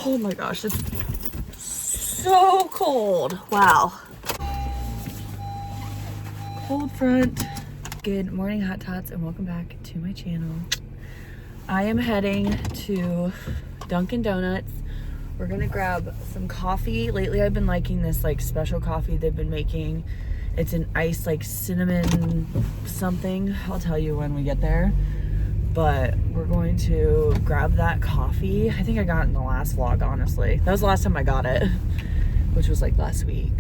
Oh my gosh, it's so cold. Wow. Cold front. Good morning, Hot Tots, and welcome back to my channel. I am heading to Dunkin' Donuts. We're gonna grab some coffee. Lately I've been liking this like special coffee they've been making. It's an iced like cinnamon something. I'll tell you when we get there. But we're going to grab that coffee. I think I got it in the last vlog, honestly. That was the last time I got it, which was like last week.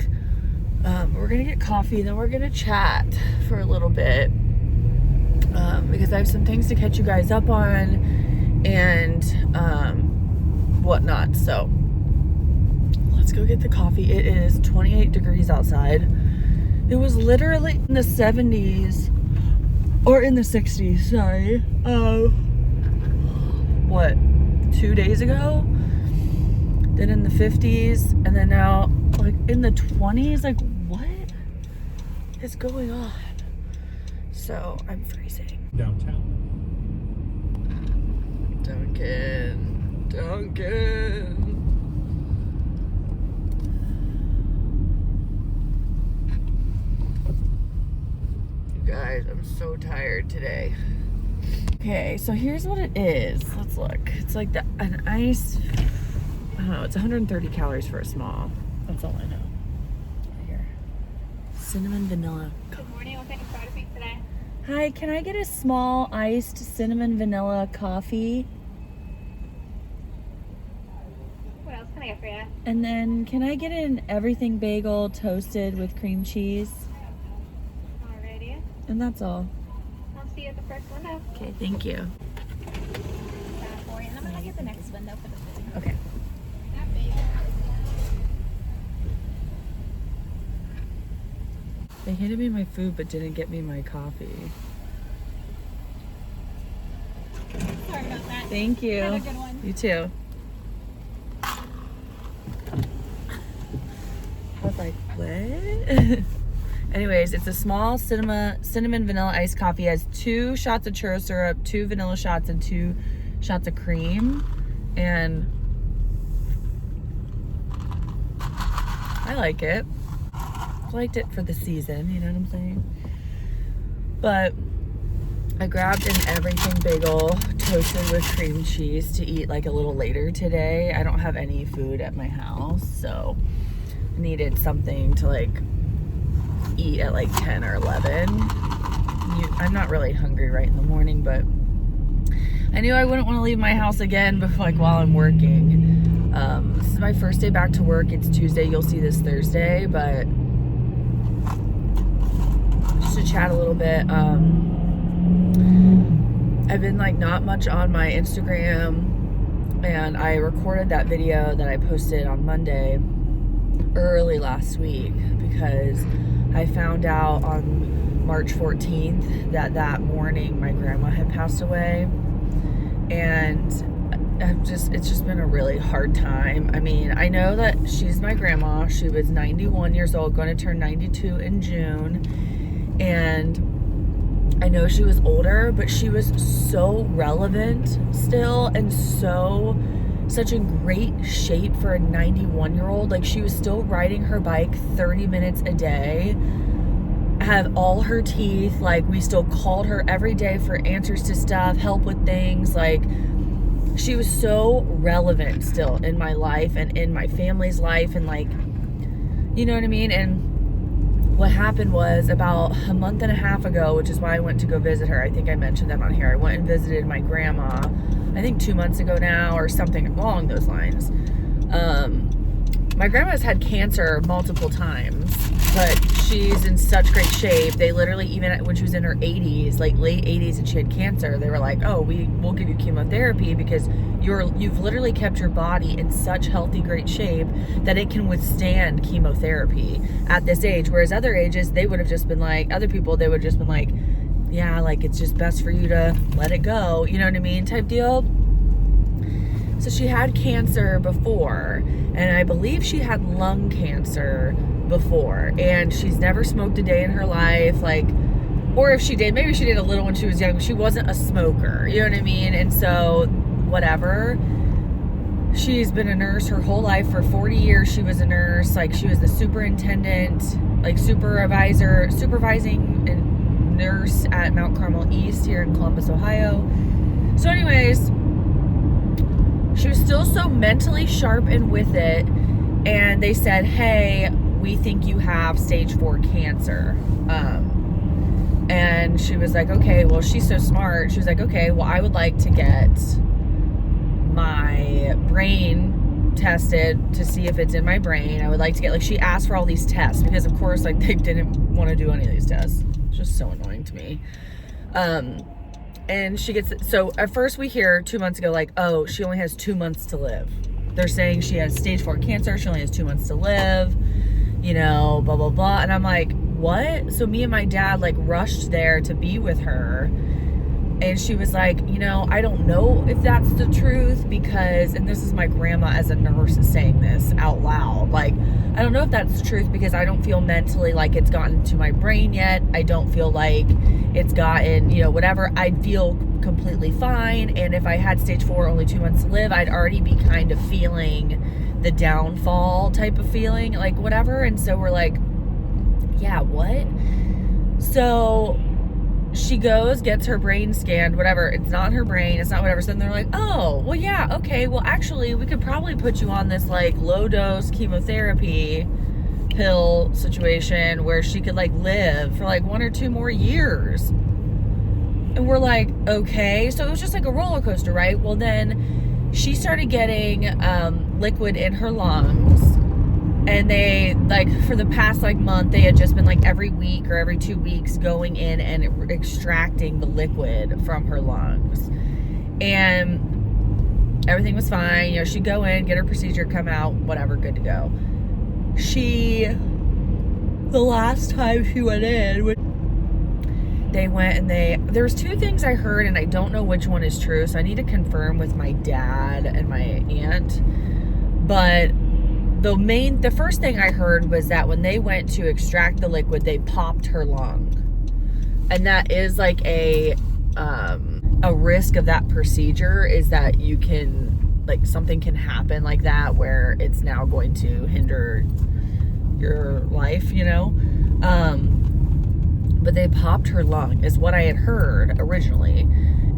We're gonna get coffee, then we're gonna chat for a little bit because I have some things to catch you guys up on and whatnot. So let's go get the coffee. It is 28 degrees outside. It was literally in the 70s or in the 60s, sorry. What, 2 days ago? Then in the 50s, and then now like in the 20s. Like, what is going on? So I'm freezing. Downtown. Dunkin'. You guys, I'm so tired today. Okay, so here's what it is. Let's look. It's like an ice. I don't know. It's 130 calories for a small. That's all I know. Right here. Cinnamon vanilla. Good morning. What kind of coffee for today? Hi, can I get a small iced cinnamon vanilla coffee? What else can I get for you? And then can I get an everything bagel toasted with cream cheese? Alrighty. And that's all. I'll see you at the first window. Okay, thank you. That for you. And I'm gonna get the next window for the food. Okay. That bagel. They handed me my food but didn't get me my coffee. Sorry about that. Thank you. Have a good one. You too. I was like, what? Anyways, it's a small cinnamon vanilla iced coffee. It has 2 shots of churro syrup, 2 vanilla shots, and 2 shots of cream. And I like it. I liked it for the season, you know what I'm saying? But I grabbed an everything bagel toasted with cream cheese to eat like a little later today. I don't have any food at my house, so I needed something to like eat at like 10 or 11. I'm not really hungry right in the morning, but I knew I wouldn't want to leave my house again before, like while I'm working. This is my first day back to work. It's Tuesday. You'll see this Thursday, but just to chat a little bit. I've been like not much on my Instagram, and I recorded that video that I posted on Monday early last week because I found out on March 14th that morning my grandma had passed away, and it's just been a really hard time. I mean, I know that she's my grandma. She was 91 years old, going to turn 92 in June, and I know she was older, but she was so relevant still and such in great shape for a 91-year-old. Like, she was still riding her bike 30 minutes a day, had all her teeth. Like, we still called her every day for answers to stuff, help with things. Like, she was so relevant still in my life and in my family's life, and like, you know what I mean? And what happened was about a month and a half ago, which is why I went to go visit her. I think I mentioned that on here. I went and visited my grandma, I think 2 months ago now or something along those lines. My grandma's had cancer multiple times, but she's in such great shape. They literally, even when she was in her 80s, like late 80s, and she had cancer, they were like, oh, we'll give you chemotherapy because you've literally kept your body in such healthy, great shape that it can withstand chemotherapy at this age. Whereas other ages, they would have just been like, other people, they would have just been like, yeah, like it's just best for you to let it go. You know what I mean? Type deal. So she had cancer before, and I believe she had lung cancer before, and she's never smoked a day in her life. Like, or if she did, maybe she did a little when she was young. She wasn't a smoker, you know what I mean? And so whatever, She's been a nurse her whole life. For 40 years she was a nurse. Like, she was the superintendent, like supervising and nurse at Mount Carmel East here in Columbus, Ohio. So anyways, she was still so mentally sharp and with it, and they said, hey, we think you have stage 4 cancer. And she was like, okay, well, she's so smart. She was like, okay, well, I would like to get my brain tested to see if it's in my brain. I would like to get, like, she asked for all these tests because, of course, like, they didn't want to do any of these tests. It's just so annoying to me. And she gets, so at first we hear 2 months ago, like, oh, she only has 2 months to live. They're saying she has stage 4 cancer. She only has 2 months to live, you know, blah, blah, blah. And I'm like, what? So me and my dad, like, rushed there to be with her. And she was like, you know, I don't know if that's the truth because, and this is my grandma as a nurse saying this out loud, like, I don't know if that's the truth because I don't feel mentally like it's gotten to my brain yet. I don't feel like it's gotten, you know, whatever. I'd feel completely fine. And if I had stage 4, only 2 months to live, I'd already be kind of feeling the downfall type of feeling, like, whatever. And so we're like, yeah, what? So she goes, gets her brain scanned, whatever. It's not her brain. It's not whatever. So then they're like, oh, well, yeah, okay. Well, actually, we could probably put you on this, like, low-dose chemotherapy pill situation where she could, like, live for, like, 1 or 2 more years. And we're like, okay. So it was just like a roller coaster, right? Well, then she started getting liquid in her lungs. And they, like, for the past, like, month, they had just been, like, every week or every 2 weeks going in and extracting the liquid from her lungs. And everything was fine. You know, she'd go in, get her procedure, come out, whatever, good to go. The last time she went in, they went and there's 2 things I heard, and I don't know which one is true, so I need to confirm with my dad and my aunt. But the first thing I heard was that when they went to extract the liquid, they popped her lung. And that is like a risk of that procedure, is that you can, like, something can happen like that where it's now going to hinder your life, you know? But they popped her lung is what I had heard originally.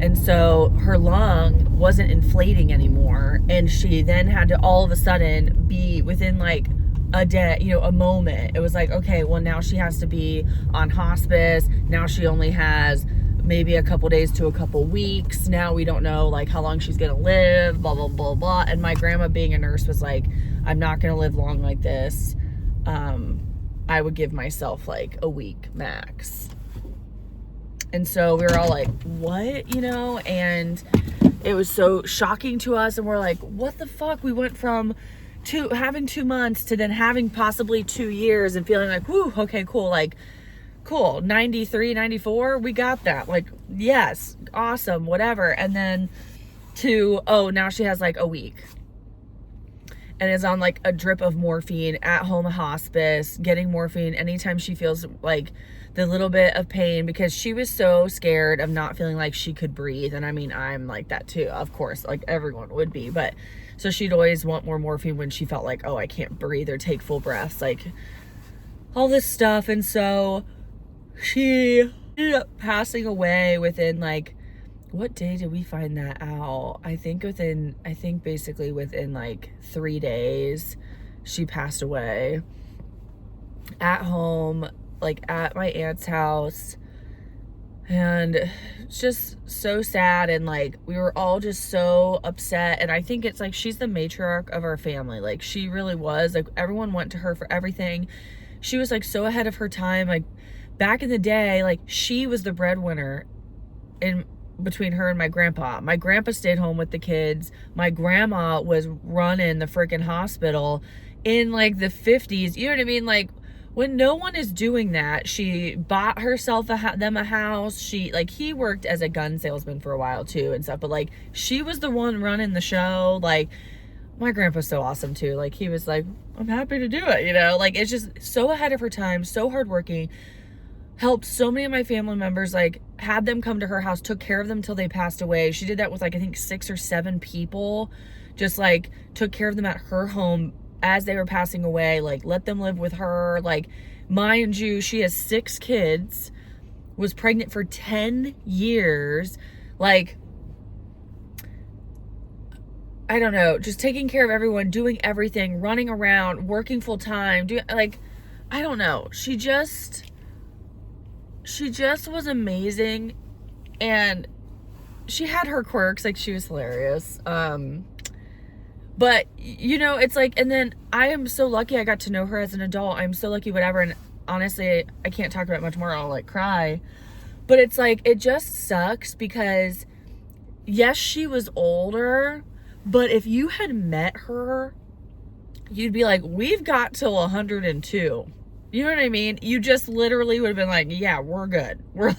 And so her lung wasn't inflating anymore. And she then had to all of a sudden be within, like, a day, you know, a moment. It was like, okay, well, now she has to be on hospice. Now she only has maybe a couple days to a couple weeks. Now we don't know, like, how long she's going to live, blah, blah, blah, blah. And my grandma, being a nurse, was like, I'm not going to live long like this. I would give myself, like, a week max. And so we were all like, what, you know? And it was so shocking to us. And we're like, what the fuck? We went from having 2 months to then having possibly 2 years and feeling like, whoo, okay, cool. Like, cool. 93, 94, we got that. Like, yes, awesome, whatever. And then oh, now she has, like, a week. And is on, like, a drip of morphine at home hospice, getting morphine anytime she feels, like, the little bit of pain, because she was so scared of not feeling like she could breathe. And I mean, I'm like that too, of course, like everyone would be. But so she'd always want more morphine when she felt like, oh, I can't breathe or take full breaths, like all this stuff. And so she ended up passing away within, like, what day did we find that out? I think basically within, like, 3 days, she passed away at home, like, at my aunt's house. And it's just so sad. And, like, we were all just so upset. And I think it's like, she's the matriarch of our family. Like, she really was. Like, everyone went to her for everything. She was, like, so ahead of her time. Like, back in the day, like, she was the breadwinner in between her and my grandpa. My grandpa stayed home with the kids. My grandma was running the freaking hospital in, like, the 50s. You know what I mean? Like, when no one is doing that, she bought herself them a house. She, like, he worked as a gun salesman for a while too and stuff, but, like, she was the one running the show. Like, my grandpa's so awesome too. Like, he was like, I'm happy to do it, you know? Like, it's just so ahead of her time, so hardworking. Helped so many of my family members, like, had them come to her house, took care of them till they passed away. She did that with, like, I think 6 or 7 people just like took care of them at her home as they were passing away, like let them live with her. Like, mind you, she has 6 kids, was pregnant for 10 years. Like, I don't know, just taking care of everyone, doing everything, running around, working full time, like, I don't know. She just was amazing, and she had her quirks, like she was hilarious. But you know, it's like, and then I am so lucky I got to know her as an adult. I'm so lucky, whatever. And honestly, I can't talk about it much more. I'll like cry. But it's like, it just sucks because yes, she was older, but if you had met her, you'd be like, we've got till 102. You know what I mean? You just literally would have been like, yeah, we're good. We're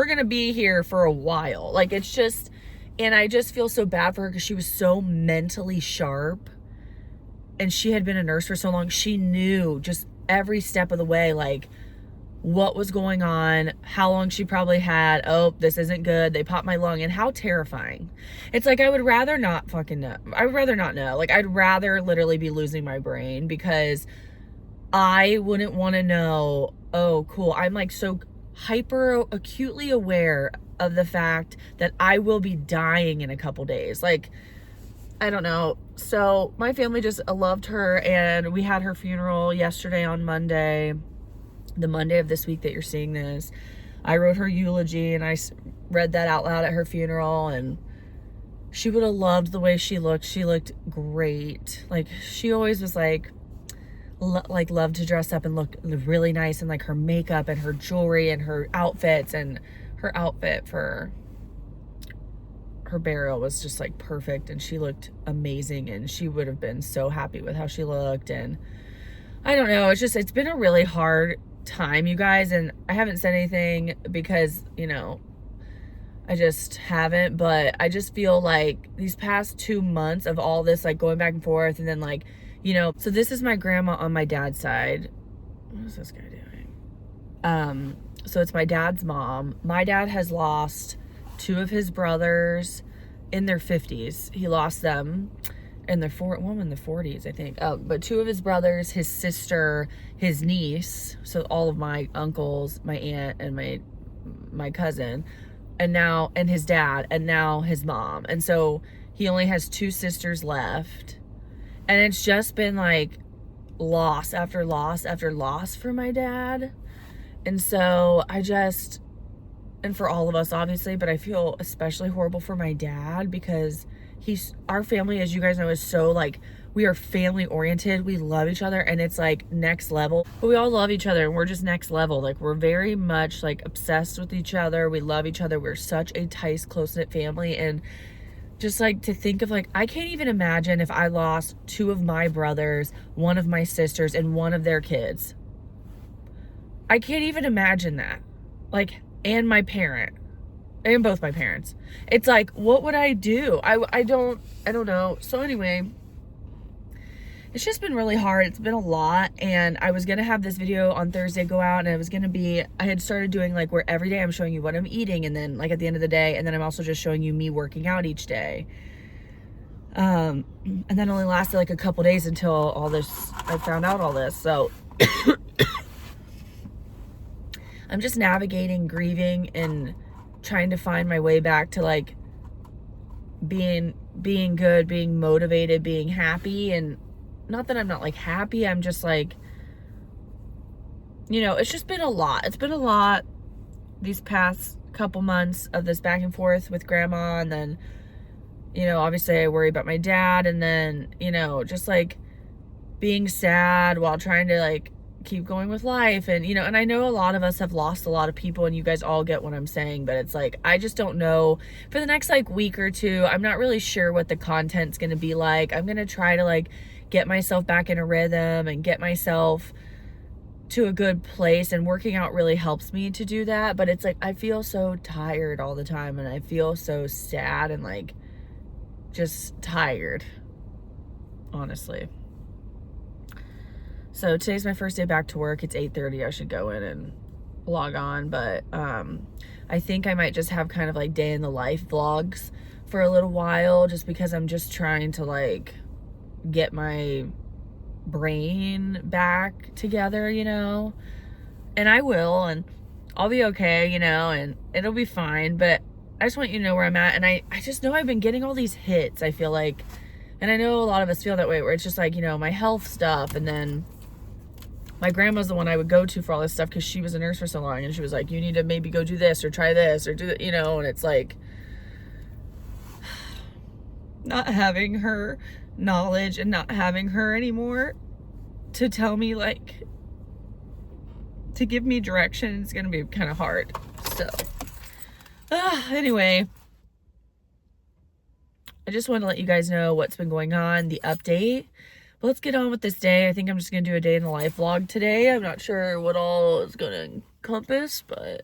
going to be here for a while. Like, it's just, and I just feel so bad for her because she was so mentally sharp and she had been a nurse for so long. She knew just every step of the way, like what was going on, how long she probably had. Oh, this isn't good. They popped my lung. And how terrifying. It's like, I would rather not fucking know. I would rather not know. Like, I'd rather literally be losing my brain because I wouldn't want to know, oh, cool, I'm like so hyper acutely aware of the fact that I will be dying in a couple days. Like, I don't know. So my family just loved her, and we had her funeral yesterday on Monday, the Monday of this week that you're seeing this. I wrote her eulogy and I read that out loud at her funeral, and she would have loved the way she looked. She looked great. Like, she always was like loved to dress up and look really nice, and like her makeup and her jewelry and her outfits, and her outfit for her burial was just like perfect, and she looked amazing, and she would have been so happy with how she looked. And I don't know, it's been a really hard time, you guys, and I haven't said anything because, you know, I just haven't, but I just feel like these past 2 months of all this, like going back and forth, and then like, you know, so this is my grandma on my dad's side. What is this guy doing? So it's my dad's mom. My dad has lost 2 of his brothers in their 50s. He lost them in their one in the 40s, I think. But 2 of his brothers, his sister, his niece, so all of my uncles, my aunt, and my cousin, and his dad, and now his mom. And so he only has 2 sisters left. And it's just been like loss after loss after loss for my dad. And so and for all of us, obviously, but I feel especially horrible for my dad because our family, as you guys know, is so like, we are family oriented. We love each other, and it's like next level. But we all love each other, and we're just next level. Like, we're very much like obsessed with each other. We love each other. We're such a tight, close-knit family. And just like to think of, like, I can't even imagine if I lost 2 of my brothers, 1 of my sisters, and 1 of their kids. I can't even imagine that. Like, and my parent, and both my parents. It's like, what would I do? I don't know. So anyway, it's just been really hard. It's been a lot, and I was gonna have this video on Thursday go out, and I had started doing like where every day I'm showing you what I'm eating, and then like at the end of the day, and then I'm also just showing you me working out each day. And that only lasted like a couple days until I found out all this. So I'm just navigating, grieving, and trying to find my way back to like being good, being motivated, being happy. And not that I'm not like happy, I'm just like, you know, it's just been a lot. It's been a lot these past couple months of this back and forth with grandma, and then, you know, obviously I worry about my dad, and then, you know, just like being sad while trying to like keep going with life. And, you know, and I know a lot of us have lost a lot of people, and you guys all get what I'm saying, but it's like, I just don't know for the next like week or 2. I'm not really sure what the content's going to be like. I'm going to try to like get myself back in a rhythm and get myself to a good place, and working out really helps me to do that. But it's like, I feel so tired all the time, and I feel so sad and like just tired, honestly. So today's my first day back to work. It's 8:30. I should go in and log on, but I think I might just have kind of like day in the life vlogs for a little while, just because I'm just trying to like get my brain back together, you know, and I will, and I'll be okay, you know, and it'll be fine. But I just want you to know where I'm at. And I just know I've been getting all these hits, I feel like, and I know a lot of us feel that way, where it's just like, you know, my health stuff, and then my grandma's the one I would go to for all this stuff, because she was a nurse for so long, and she was like, you need to maybe go do this or try this or do that, you know. And it's like, not having her knowledge and not having her anymore to tell me, like, to give me direction, is gonna be kind of hard. So anyway, I just want to let you guys know what's been going on, the update. But let's get on with this day. I think I'm just gonna do a day in the life vlog today. I'm not sure what all is gonna encompass, but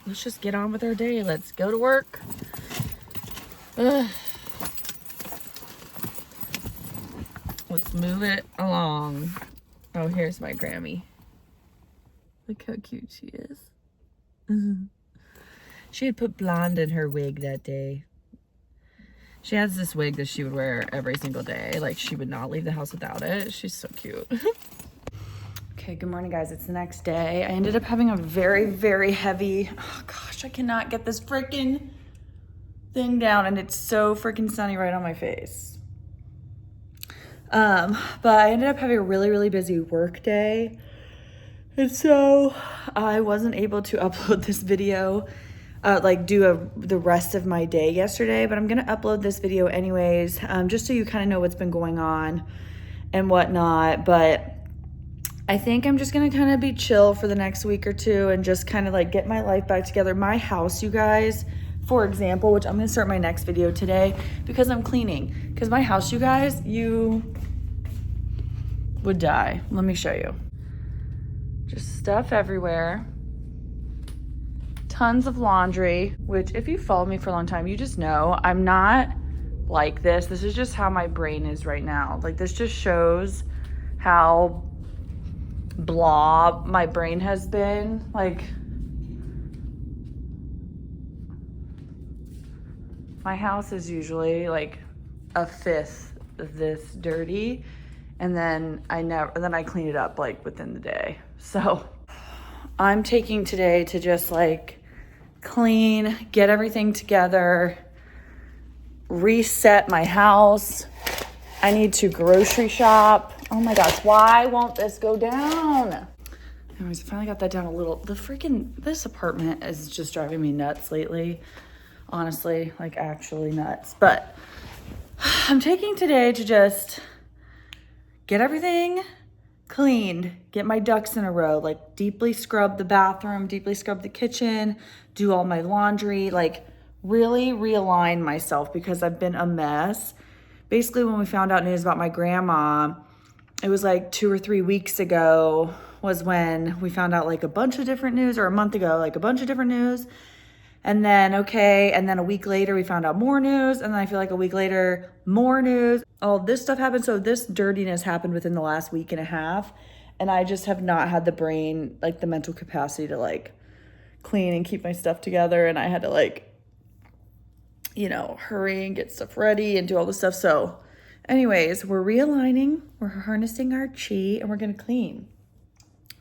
let's just get on with our day. Let's go to work. Let's move it along. Oh, here's my Grammy. Look how cute she is. She had put blonde in her wig that day. She has this wig that she would wear every single day. Like, she would not leave the house without it. She's so cute. Okay, good morning, guys. It's the next day. I ended up having a very, very heavy... Oh, gosh, I cannot get this freaking thing down, and it's so freaking sunny right on my face. But I ended up having a really, really busy work day, and so I wasn't able to upload this video, the rest of my day yesterday, but I'm gonna upload this video anyways, just so you kind of know what's been going on and whatnot. But I think I'm just gonna kind of be chill for the next week or two and just kind of like get my life back together. My house, you guys, for example, which I'm gonna start my next video today because I'm cleaning. Because my house, you guys, you would die. Let me show you. Just stuff everywhere. Tons of laundry, which if you follow me for a long time, you just know I'm not like this. This is just how my brain is right now. Like, this just shows how blah my brain has been. Like, my house is usually like a fifth of this dirty, and then I clean it up like within the day. So I'm taking today to just like clean, get everything together, reset my house. I need to grocery shop. Oh my gosh, why won't this go down? Anyways, I finally got that down a little. This apartment is just driving me nuts lately. Honestly, like actually nuts. But I'm taking today to just get everything cleaned, get my ducks in a row, like deeply scrub the bathroom, deeply scrub the kitchen, do all my laundry, like really realign myself because I've been a mess. Basically, when we found out news about my grandma, it was like 2 or 3 weeks ago was when we found out like a bunch of different news, or a month ago, like a bunch of different news. And then, a week later, we found out more news. And then I feel like a week later, more news. All this stuff happened. So this dirtiness happened within the last week and a half. And I just have not had the brain, like the mental capacity to like clean and keep my stuff together. And I had to like, you know, hurry and get stuff ready and do all this stuff. So anyways, we're realigning, we're harnessing our chi, and we're gonna clean. I'm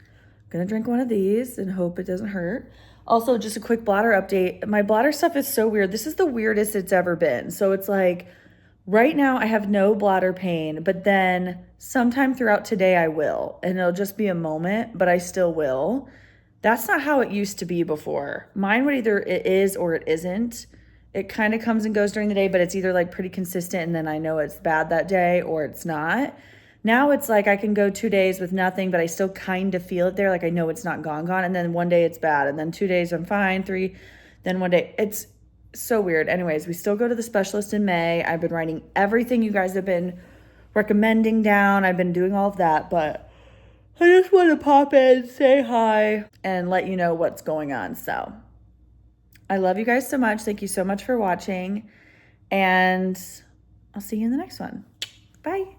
gonna drink one of these and hope it doesn't hurt. Also, just a quick bladder update. My bladder stuff is so weird. This is the weirdest it's ever been. So it's like, right now I have no bladder pain, but then sometime throughout today I will. And it'll just be a moment, but I still will. That's not how it used to be before. Mine would either it is or it isn't. It kind of comes and goes during the day, but it's either like pretty consistent and then I know it's bad that day or it's not. Now it's like I can go 2 days with nothing, but I still kind of feel it there. Like I know it's not gone. And then one day it's bad. And then 2 days I'm fine, 3. Then one day it's so weird. Anyways, we still go to the specialist in May. I've been writing everything you guys have been recommending down. I've been doing all of that, but I just want to pop in, say hi, and let you know what's going on. So I love you guys so much. Thank you so much for watching. And I'll see you in the next one. Bye.